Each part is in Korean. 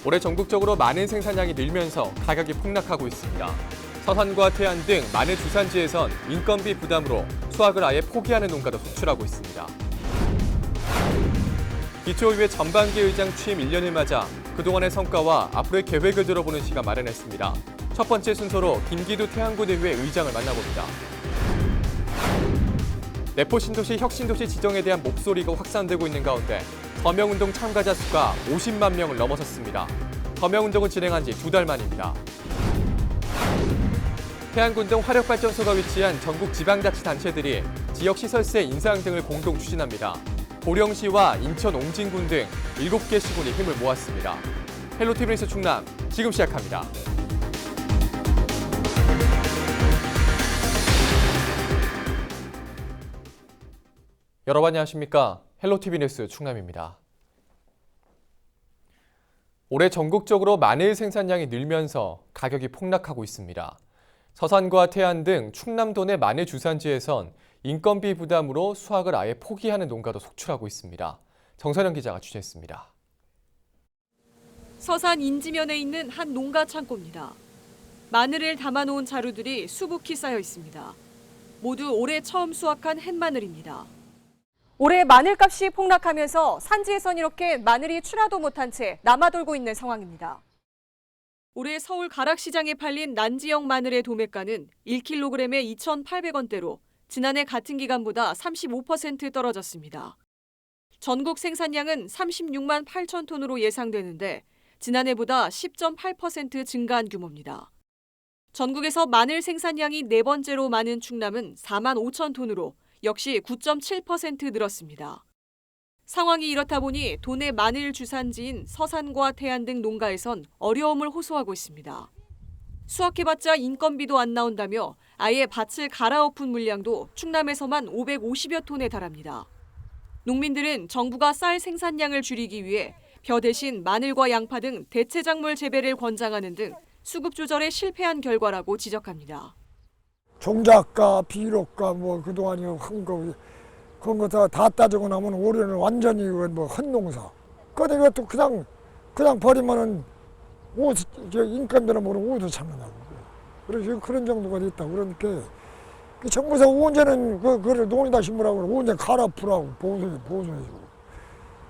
올해 전국적으로 마늘 생산량이 늘면서 가격이 폭락하고 있습니다. 서산과 태안 등 마늘 주산지에선 인건비 부담으로 수확을 아예 포기하는 농가도 속출하고 있습니다. 기초의회 전반기 의장 취임 1년을 맞아 그동안의 성과와 앞으로의 계획을 들어보는 시간 마련했습니다. 첫 번째 순서로 김기두 태안군의회 의장을 만나봅니다. 내포 신도시 혁신도시 지정에 대한 목소리가 확산되고 있는 가운데 서명운동 참가자 수가 50만 명을 넘어섰습니다. 서명운동을 진행한 지 2달 만입니다. 태안군 등 화력발전소가 위치한 전국 지방자치단체들이 지역시설세 인상 등을 공동 추진합니다. 고령시와 인천 옹진군 등 7개 시군이 힘을 모았습니다. 헬로티비 뉴스 충남 지금 시작합니다. 여러분 안녕하십니까? 헬로티비 뉴스 충남입니다. 올해 전국적으로 마늘 생산량이 늘면서 가격이 폭락하고 있습니다. 서산과 태안 등 충남도 내 마늘 주산지에선 인건비 부담으로 수확을 아예 포기하는 농가도 속출하고 있습니다. 정선영 기자가 취재했습니다. 서산 인지면에 있는 한 농가 창고입니다. 마늘을 담아놓은 자루들이 수북히 쌓여 있습니다. 모두 올해 처음 수확한 햇마늘입니다. 올해 마늘값이 폭락하면서 산지에선 이렇게 마늘이 출하도 못한 채 남아돌고 있는 상황입니다. 올해 서울 가락시장에 팔린 난지역 마늘의 도매가는 1kg에 2,800원대로 지난해 같은 기간보다 35% 떨어졌습니다. 전국 생산량은 36만 8천 톤으로 예상되는데 지난해보다 10.8% 증가한 규모입니다. 전국에서 마늘 생산량이 네 번째로 많은 충남은 4만 5천 톤으로 역시 9.7% 늘었습니다. 상황이 이렇다 보니 도내 마늘 주산지인 서산과 태안 등 농가에선 어려움을 호소하고 있습니다. 수확해봤자 인건비도 안 나온다며 아예 밭을 갈아엎은 물량도 충남에서만 550여 톤에 달합니다. 농민들은 정부가 쌀 생산량을 줄이기 위해 벼 대신 마늘과 양파 등 대체작물 재배를 권장하는 등 수급 조절에 실패한 결과라고 지적합니다. 종잣가, 비료가 뭐 그동안 한 거 그런 거 다 따지고 나면 올해는 완전히 뭐 헛농사. 근데 이것도 그냥 버리면은 인건비는 모르고 어디서 찾느냐고. 그래서 그런 정도가 됐다. 그러니까 그 정부에서 언제는 그걸 논에다 심으라고 언제 갈아엎으라고 보호해주고.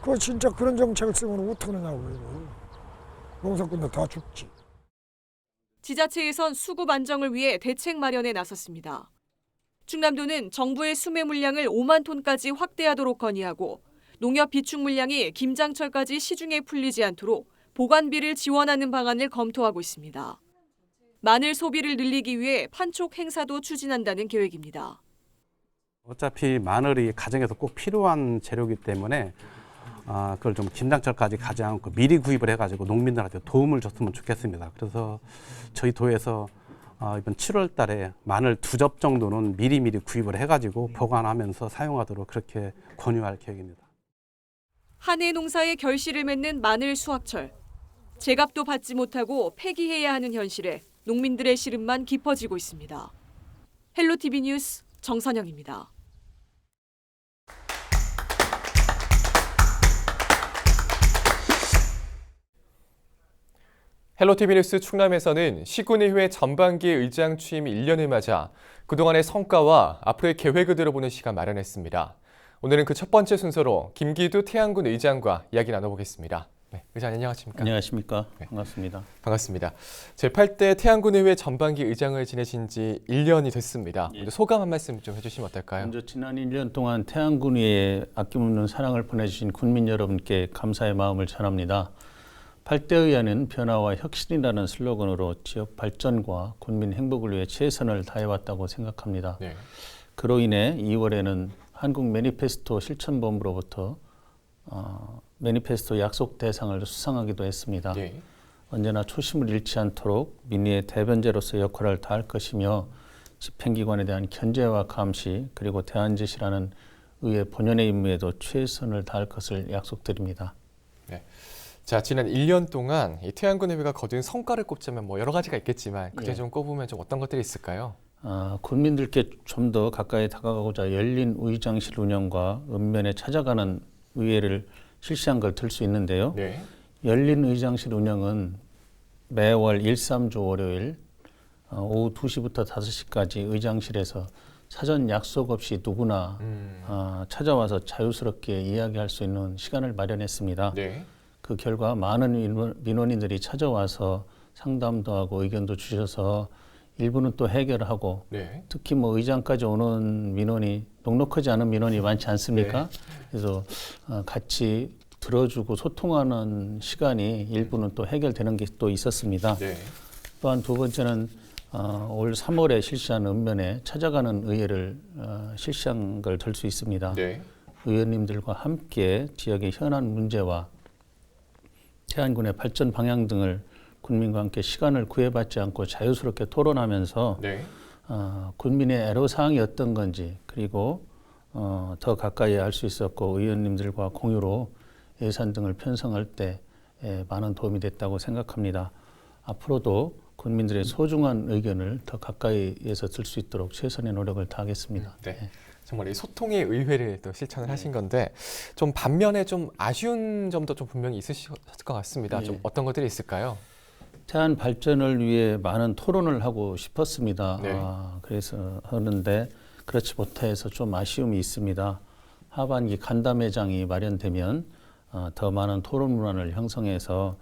그 진짜 그런 정책을 쓰면 어떡하느냐고. 농사꾼들 다 죽지. 지자체에선 수급 안정을 위해 대책 마련에 나섰습니다. 충남도는 정부의 수매 물량을 5만 톤까지 확대하도록 건의하고 농협 비축 물량이 김장철까지 시중에 풀리지 않도록 보관비를 지원하는 방안을 검토하고 있습니다. 마늘 소비를 늘리기 위해 판촉 행사도 추진한다는 계획입니다. 어차피 마늘이 가정에서 꼭 필요한 재료이기 때문에 그걸 좀 김장철까지 가지 않고 미리 구입을 해가지고 농민들한테 도움을 줬으면 좋겠습니다. 그래서 저희 도에서 이번 7월 달에 마늘 2접 정도는 미리 구입을 해가지고 보관하면서 사용하도록 그렇게 권유할 계획입니다. 한 해 농사의 결실을 맺는 마늘 수확철. 제값도 받지 못하고 폐기해야 하는 현실에 농민들의 시름만 깊어지고 있습니다. 헬로티비 뉴스 정선영입니다. 헬로티비 뉴스 충남에서는 시군의회 전반기 의장 취임 1년을 맞아 그동안의 성과와 앞으로의 계획을 들어보는 시간 마련했습니다. 오늘은 그 첫 번째 순서로 김기두 태안군 의장과 이야기 나눠보겠습니다. 네, 의장 안녕하십니까? 안녕하십니까? 네. 반갑습니다. 반갑습니다. 제8대 태안군의회 전반기 의장을 지내신 지 1년이 됐습니다. 예. 먼저 소감 한 말씀 좀 해주시면 어떨까요? 먼저 지난 1년 동안 태안군의회에 아낌없는 사랑을 보내주신 군민 여러분께 감사의 마음을 전합니다. 8대 의회는 변화와 혁신이라는 슬로건으로 지역 발전과 군민 행복을 위해 최선을 다해왔다고 생각합니다. 네. 그로 인해 2월에는 한국 매니페스토 실천본부로부터 매니페스토 약속 대상을 수상하기도 했습니다. 네. 언제나 초심을 잃지 않도록 민의의 대변자로서 역할을 다할 것이며 집행기관에 대한 견제와 감시 그리고 대안제시라는 의회 본연의 임무에도 최선을 다할 것을 약속드립니다. 네. 자, 지난 1년 동안 이 태안군의회가 거둔 성과를 꼽자면 뭐 여러 가지가 있겠지만 그중에 좀 꼽으면 좀 어떤 것들이 있을까요? 국민들께 좀 더 가까이 다가가고자 열린 의장실 운영과 읍면에 찾아가는 의회를 실시한 걸 들 수 있는데요. 네. 열린 의장실 운영은 매월 1, 3주 월요일 오후 2시부터 5시까지 의장실에서 사전 약속 없이 누구나 찾아와서 자유스럽게 이야기할 수 있는 시간을 마련했습니다. 네. 그 결과 많은 민원인들이 찾아와서 상담도 하고 의견도 주셔서 일부는 또 해결하고 네. 특히 뭐 의장까지 오는 민원이 녹록하지 않은 민원이 많지 않습니까? 그래서 같이 들어주고 소통하는 시간이 일부는 또 해결되는 게 또 있었습니다. 네. 또한 두 번째는 올 3월에 실시한 읍면에 찾아가는 의회를 실시한 걸 들 수 있습니다. 네. 의원님들과 함께 지역의 현안 문제와 태안군의 발전 방향 등을 군민과 함께 시간을 구애받지 않고 자유스럽게 토론하면서 네. 군민의 애로사항이 어떤 건지 그리고 더 가까이 알 수 있었고 의원님들과 공유로 예산 등을 편성할 때 많은 도움이 됐다고 생각합니다. 앞으로도 국민들의 소중한 의견을 더 가까이에서 들 수 있도록 최선의 노력을 다하겠습니다. 네. 정말 이 소통의 의회를 또 실천을 하신 건데 좀 반면에 좀 아쉬운 점도 좀 분명히 있으실 것 같습니다. 좀 어떤 것들이 있을까요? 태안 발전을 위해 많은 토론을 하고 싶었습니다. 네. 그래서 하는데 그렇지 못해서 좀 아쉬움이 있습니다. 하반기 간담회장이 마련되면 더 많은 토론 문화를 형성해서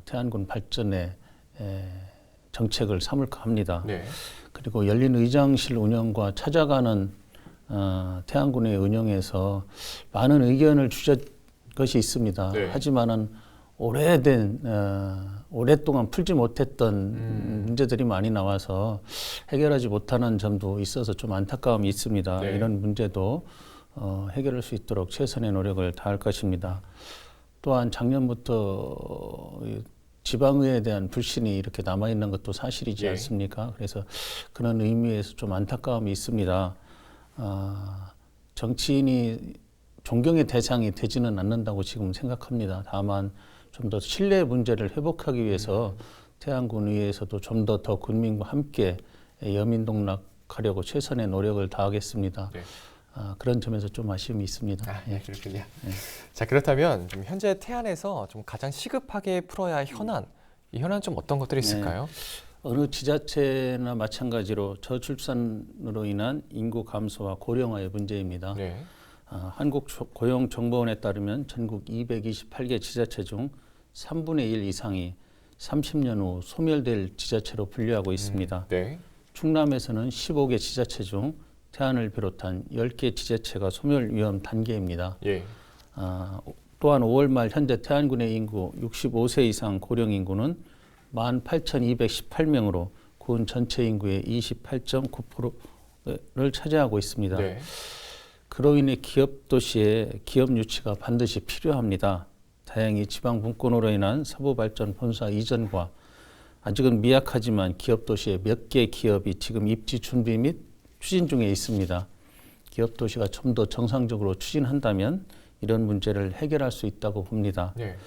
태안군 발전에 정책을 삼을까 합니다. 네. 그리고 열린 의장실 운영과 찾아가는 태안군의 운영에서 많은 의견을 주신 것이 있습니다. 네. 하지만은 오랫동안 풀지 못했던 문제들이 많이 나와서 해결하지 못하는 점도 있어서 좀 안타까움이 있습니다. 네. 이런 문제도 해결할 수 있도록 최선의 노력을 다할 것입니다. 또한 작년부터 지방의회에 대한 불신이 이렇게 남아있는 것도 사실이지 네. 않습니까? 그래서 그런 의미에서 좀 안타까움이 있습니다. 정치인이 존경의 대상이 되지는 않는다고 지금 생각합니다. 다만 좀 더 신뢰 문제를 회복하기 위해서 태안군 의회에서도 좀 더 군민과 함께 여민동락하려고 최선의 노력을 다하겠습니다. 네. 그런 점에서 좀 아쉬움이 있습니다. 네, 그렇군요. 자, 그렇다면 좀 현재 태안에서 좀 가장 시급하게 풀어야 할 현안, 이 현안 좀 어떤 것들이 있을까요? 어느 지자체나 마찬가지로 저출산으로 인한 인구 감소와 고령화의 문제입니다. 네. 한국고용정보원에 따르면 전국 228개 지자체 중 3분의 1 이상이 30년 후 소멸될 지자체로 분류하고 있습니다. 네. 충남에서는 15개 지자체 중 태안을 비롯한 10개 지자체가 소멸 위험 단계입니다. 예. 또한 5월 말 현재 태안군의 인구 65세 이상 고령 인구는 18,218명으로 군 전체 인구의 28.9%를 차지하고 있습니다. 네. 그로 인해 기업 도시의 기업 유치가 반드시 필요합니다. 다행히 지방 분권으로 인한 서부 발전 본사 이전과 아직은 미약하지만 기업 도시의 몇 개 기업이 지금 입지 준비 및 추진 중에 있습니다. 기업 도시가 좀 더 정상적으로 추진한다면 이런 문제를 해결할 수 있다고 봅니다. 네.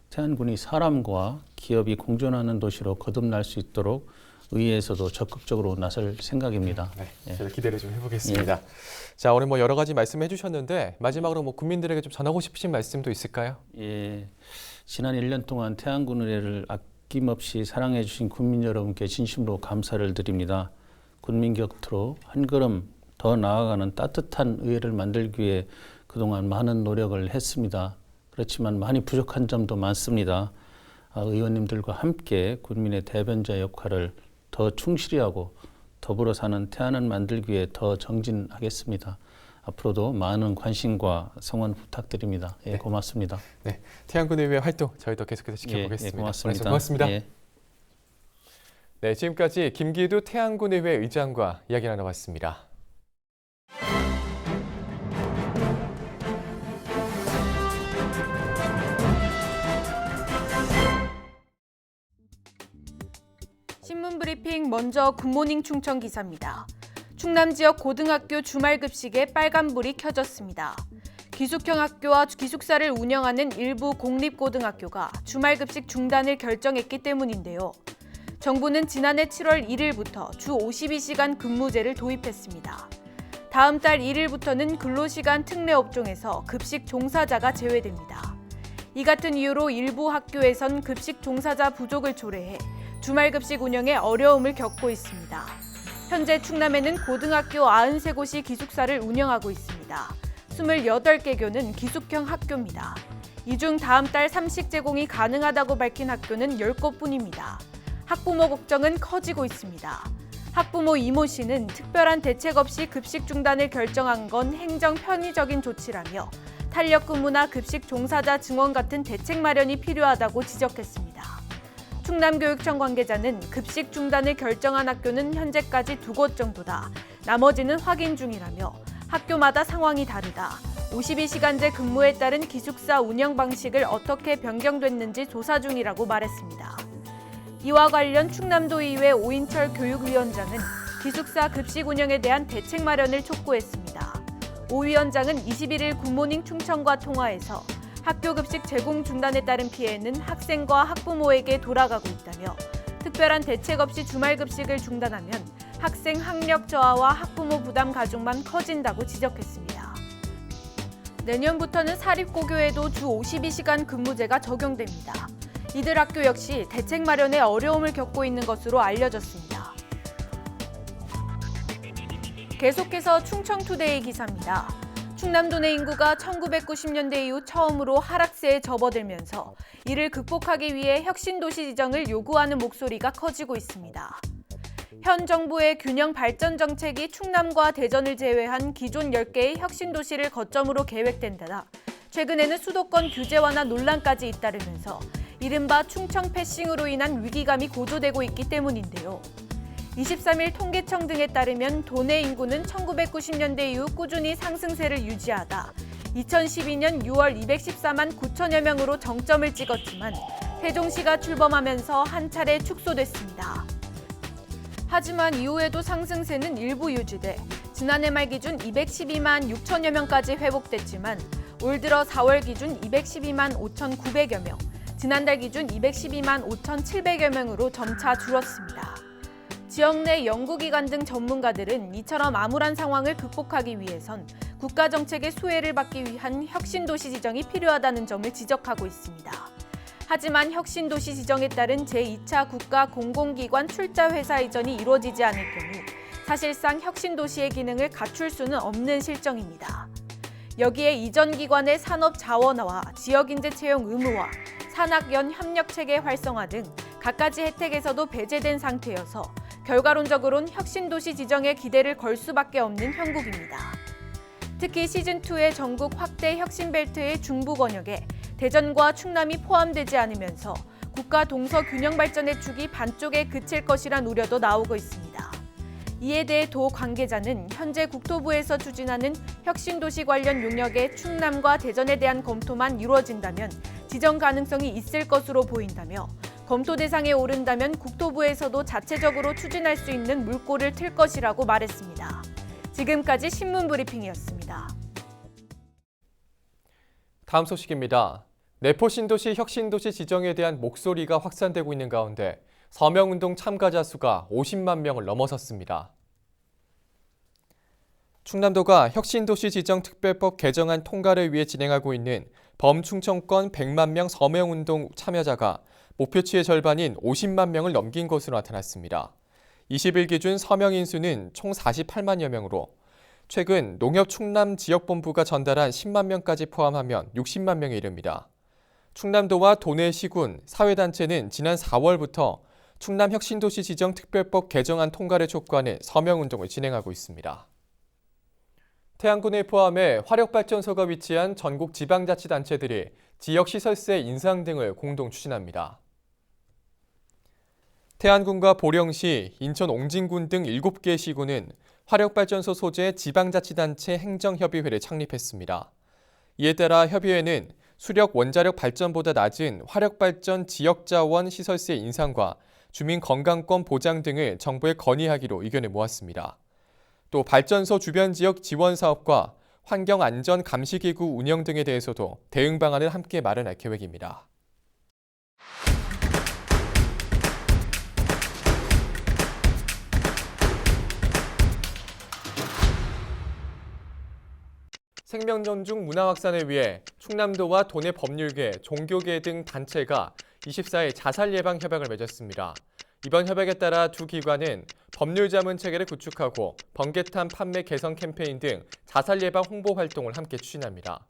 태안군이 사람과 기업이 공존하는 도시로 거듭날 수 있도록 의회에서도 적극적으로 나설 생각입니다. 네, 저도 기대를 좀 해보겠습니다. 자, 오늘 뭐 여러 가지 말씀해 주셨는데 마지막으로 뭐 국민들에게 좀 전하고 싶으신 말씀도 있을까요? 예, 지난 1년 동안 태안군 의회를 아낌없이 사랑해 주신 국민 여러분께 진심으로 감사를 드립니다. 군민 곁으로 한 걸음 더 나아가는 따뜻한 의회를 만들기 위해 그동안 많은 노력을 했습니다. 그렇지만 많이 부족한 점도 많습니다. 의원님들과 함께 국민의 대변자 역할을 더 충실히 하고 더불어 사는 태안을 만들기 위해 더 정진하겠습니다. 앞으로도 많은 관심과 성원 부탁드립니다. 예, 고맙습니다. 네, 태안군 의회 활동 저희도 계속해서 지켜보겠습니다. 고맙습니다. 고맙습니다. 예. 네, 지금까지 김기두 태안군 의회 의장과 이야기 나눠봤습니다. 신문 브리핑 먼저 굿모닝 충청 기사입니다. 충남 지역 고등학교 주말 급식에 빨간불이 켜졌습니다. 기숙형 학교와 기숙사를 운영하는 일부 공립고등학교가 주말 급식 중단을 결정했기 때문인데요. 정부는 지난해 7월 1일부터 주 52시간 근무제를 도입했습니다. 다음 달 1일부터는 근로시간 특례 업종에서 급식 종사자가 제외됩니다. 이 같은 이유로 일부 학교에선 급식 종사자 부족을 초래해 주말 급식 운영에 어려움을 겪고 있습니다. 현재 충남에는 고등학교 93곳이 기숙사를 운영하고 있습니다. 28개교는 기숙형 학교입니다. 이 중 다음 달 삼식 제공이 가능하다고 밝힌 학교는 10곳뿐입니다. 학부모 걱정은 커지고 있습니다. 학부모 이모 씨는 특별한 대책 없이 급식 중단을 결정한 건 행정 편의적인 조치라며 탄력 근무나 급식 종사자 증원 같은 대책 마련이 필요하다고 지적했습니다. 충남교육청 관계자는 급식 중단을 결정한 학교는 현재까지 2곳 정도다. 나머지는 확인 중이라며 학교마다 상황이 다르다. 52시간제 근무에 따른 기숙사 운영 방식을 어떻게 변경됐는지 조사 중이라고 말했습니다. 이와 관련 충남도의회 오인철 교육위원장은 기숙사 급식 운영에 대한 대책 마련을 촉구했습니다. 오 위원장은 21일 굿모닝 충청과 통화에서 학교 급식 제공 중단에 따른 피해는 학생과 학부모에게 돌아가고 있다며 특별한 대책 없이 주말 급식을 중단하면 학생 학력 저하와 학부모 부담 가중만 커진다고 지적했습니다. 내년부터는 사립고교에도 주 52시간 근무제가 적용됩니다. 이들 학교 역시 대책 마련에 어려움을 겪고 있는 것으로 알려졌습니다. 계속해서 충청투데이 기사입니다. 충남도 내 인구가 1990년대 이후 처음으로 하락세에 접어들면서 이를 극복하기 위해 혁신도시 지정을 요구하는 목소리가 커지고 있습니다. 현 정부의 균형 발전 정책이 충남과 대전을 제외한 기존 10개의 혁신도시를 거점으로 계획된 데다 최근에는 수도권 규제 완화 논란까지 잇따르면서 이른바 충청 패싱으로 인한 위기감이 고조되고 있기 때문인데요. 23일 통계청 등에 따르면 도내 인구는 1990년대 이후 꾸준히 상승세를 유지하다 2012년 6월 214만 9천여 명으로 정점을 찍었지만 세종시가 출범하면서 한 차례 축소됐습니다. 하지만 이후에도 상승세는 일부 유지돼 지난해 말 기준 212만 6천여 명까지 회복됐지만 올 들어 4월 기준 212만 5,900여 명, 지난달 기준 212만 5,700여 명으로 점차 줄었습니다. 지역 내 연구기관 등 전문가들은 이처럼 암울한 상황을 극복하기 위해선 국가정책의 수혜를 받기 위한 혁신도시 지정이 필요하다는 점을 지적하고 있습니다. 하지만 혁신도시 지정에 따른 제2차 국가 공공기관 출자회사 이전이 이루어지지 않을 경우 사실상 혁신도시의 기능을 갖출 수는 없는 실정입니다. 여기에 이전 기관의 산업 자원화와 지역인재 채용 의무화, 산학연 협력체계 활성화 등 갖가지 혜택에서도 배제된 상태여서 결과론적으론 혁신도시 지정에 기대를 걸 수밖에 없는 형국입니다. 특히 시즌2의 전국 확대 혁신벨트의 중부 권역에 대전과 충남이 포함되지 않으면서 국가 동서 균형 발전의 축이 반쪽에 그칠 것이란 우려도 나오고 있습니다. 이에 대해 도 관계자는 현재 국토부에서 추진하는 혁신도시 관련 용역의 충남과 대전에 대한 검토만 이루어진다면 지정 가능성이 있을 것으로 보인다며 검토 대상에 오른다면 국토부에서도 자체적으로 추진할 수 있는 물꼬를 틀 것이라고 말했습니다. 지금까지 신문브리핑이었습니다. 다음 소식입니다. 내포 신도시 혁신도시 지정에 대한 목소리가 확산되고 있는 가운데 서명운동 참가자 수가 50만 명을 넘어섰습니다. 충남도가 혁신도시 지정 특별법 개정안 통과를 위해 진행하고 있는 범충청권 100만 명 서명운동 참여자가 목표치의 절반인 50만 명을 넘긴 것으로 나타났습니다. 20일 기준 서명 인수는 총 48만여 명으로 최근 농협충남지역본부가 전달한 10만 명까지 포함하면 60만 명에 이릅니다. 충남도와 도내 시군, 사회단체는 지난 4월부터 충남혁신도시 지정 특별법 개정안 통과를 촉구하는 서명운동을 진행하고 있습니다. 태안군을 포함해 화력발전소가 위치한 전국 지방자치단체들이 지역시설세 인상 등을 공동 추진합니다. 태안군과 보령시, 인천 옹진군 등 7개 시군은 화력발전소 소재 지방자치단체 행정협의회를 창립했습니다. 이에 따라 협의회는 수력 원자력 발전보다 낮은 화력발전 지역자원 시설세 인상과 주민 건강권 보장 등을 정부에 건의하기로 의견을 모았습니다. 또 발전소 주변 지역 지원 사업과 환경안전 감시기구 운영 등에 대해서도 대응 방안을 함께 마련할 계획입니다. 생명존중 문화 확산을 위해 충남도와 도내 법률계, 종교계 등 단체가 24일 자살 예방 협약을 맺었습니다. 이번 협약에 따라 두 기관은 법률 자문 체계를 구축하고 번개탄 판매 개선 캠페인 등 자살 예방 홍보 활동을 함께 추진합니다.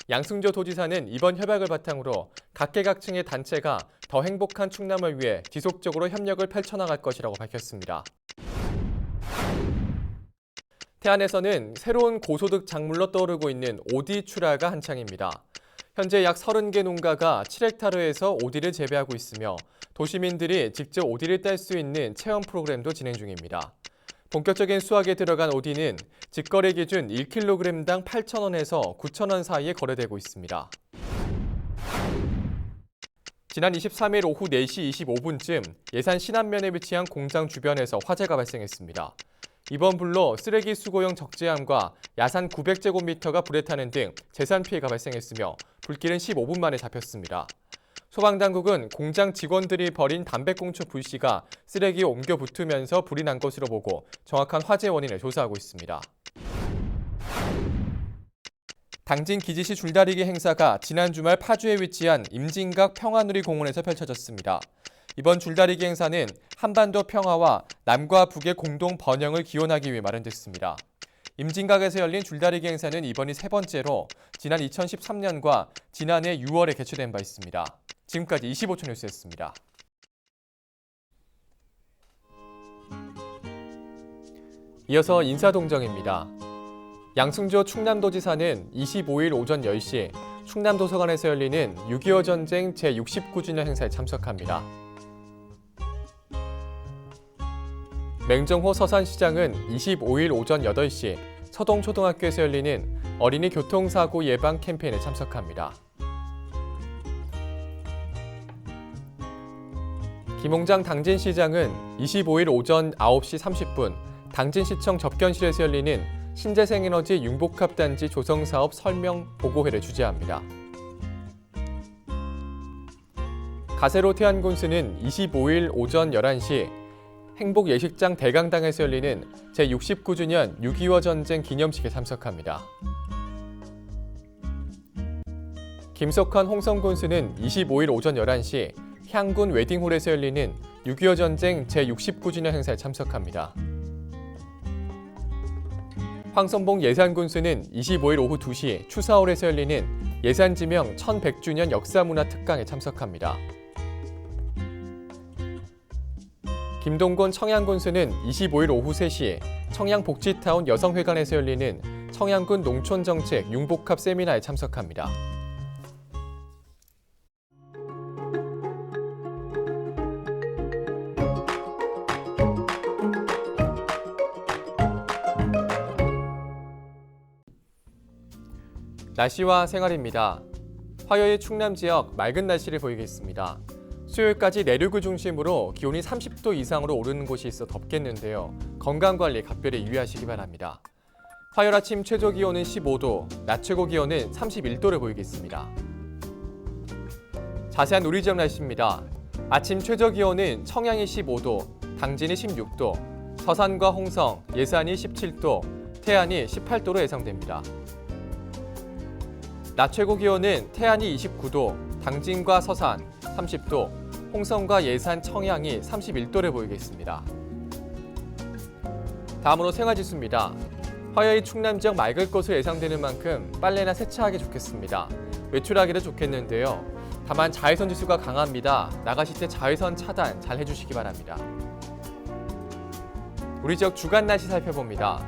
양승조 도지사는 이번 협약을 바탕으로 각계각층의 단체가 더 행복한 충남을 위해 지속적으로 협력을 펼쳐나갈 것이라고 밝혔습니다. 태안에서는 새로운 고소득 작물로 떠오르고 있는 오디 출하가 한창입니다. 현재 약 30개 농가가 7헥타르에서 오디를 재배하고 있으며 도시민들이 직접 오디를 딸 수 있는 체험 프로그램도 진행 중입니다. 본격적인 수확에 들어간 오디는 직거래 기준 1kg당 8,000원에서 9,000원 사이에 거래되고 있습니다. 지난 23일 오후 4시 25분쯤 예산 신안면에 위치한 공장 주변에서 화재가 발생했습니다. 이번 불로 쓰레기 수거용 적재함과 야산 900제곱미터가 불에 타는 등 재산 피해가 발생했으며 불길은 15분 만에 잡혔습니다. 소방당국은 공장 직원들이 버린 담배꽁초 불씨가 쓰레기에 옮겨 붙으면서 불이 난 것으로 보고 정확한 화재 원인을 조사하고 있습니다. 당진 기지시 줄다리기 행사가 지난 주말 파주에 위치한 임진각 평화누리공원에서 펼쳐졌습니다. 이번 줄다리기 행사는 한반도 평화와 남과 북의 공동 번영을 기원하기 위해 마련됐습니다. 임진각에서 열린 줄다리기 행사는 이번이 세 번째로 지난 2013년과 지난해 6월에 개최된 바 있습니다. 지금까지 25초 뉴스였습니다. 이어서 인사동정입니다. 양승조 충남도지사는 25일 오전 10시 충남도서관에서 열리는 6.25 전쟁 제69주년 행사에 참석합니다. 맹정호 서산시장은 25일 오전 8시 서동초등학교에서 열리는 어린이 교통사고 예방 캠페인에 참석합니다. 김홍장 당진시장은 25일 오전 9시 30분 당진시청 접견실에서 열리는 신재생에너지 융복합단지 조성사업 설명 보고회를 주재합니다. 가세로 태안군수는 25일 오전 11시 행복예식장 대강당에서 열리는 제69주년 6.25 전쟁 기념식에 참석합니다. 김석환 홍성군수는 25일 오전 11시 향군 웨딩홀에서 열리는 6.25 전쟁 제69주년 행사에 참석합니다. 황선봉 예산군수는 25일 오후 2시 추사홀에서 열리는 예산지명 1100주년 역사문화 특강에 참석합니다. 김동곤 청양군수는 25일 오후 3시 청양복지타운 여성회관에서 열리는 청양군 농촌정책 융복합 세미나에 참석합니다. 날씨와 생활입니다. 화요일 충남 지역 맑은 날씨를 보이겠습니다. 수요일까지 내륙을 중심으로 기온이 30도 이상으로 오르는 곳이 있어 덥겠는데요. 건강관리 각별히 유의하시기 바랍니다. 화요일 아침 최저 기온은 15도, 낮 최고 기온은 31도를 보이겠습니다. 자세한 우리 지역 날씨입니다. 아침 최저 기온은 청양이 15도, 당진이 16도, 서산과 홍성, 예산이 17도, 태안이 18도로 예상됩니다. 낮 최고 기온은 태안이 29도, 당진과 서산 30도, 홍성과 예산, 청양이 31도를 보이겠습니다. 다음으로 생활지수입니다. 화요일 충남 지역 맑을 것으로 예상되는 만큼 빨래나 세차하기 좋겠습니다. 외출하기도 좋겠는데요. 다만 자외선 지수가 강합니다. 나가실 때 자외선 차단 잘 해주시기 바랍니다. 우리 지역 주간 날씨 살펴봅니다.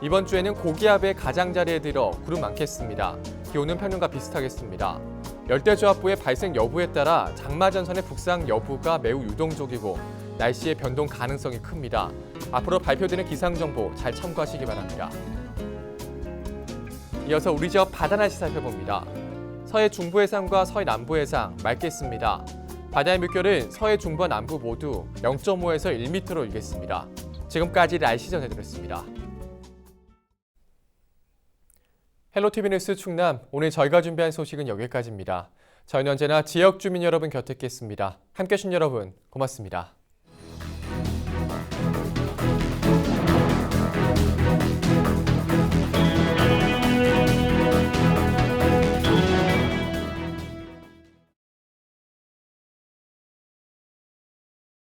이번 주에는 고기압의 가장자리에 들어 구름 많겠습니다. 기온은 평년과 비슷하겠습니다. 열대저하부의 발생 여부에 따라 장마전선의 북상 여부가 매우 유동적이고 날씨의 변동 가능성이 큽니다. 앞으로 발표되는 기상정보 잘 참고하시기 바랍니다. 이어서 우리 지역 바다 날씨 살펴봅니다. 서해 중부 해상과 서해 남부 해상 맑겠습니다. 바다의 물결은 서해 중부와 남부 모두 0.5에서 1m로 일겠습니다. 지금까지 날씨 전해드렸습니다. 헬로티비 뉴스 충남, 오늘 저희가 준비한 소식은 여기까지입니다. 저희는 언제나 지역 주민 여러분 곁에 있겠습니다. 함께해 주신 여러분 고맙습니다.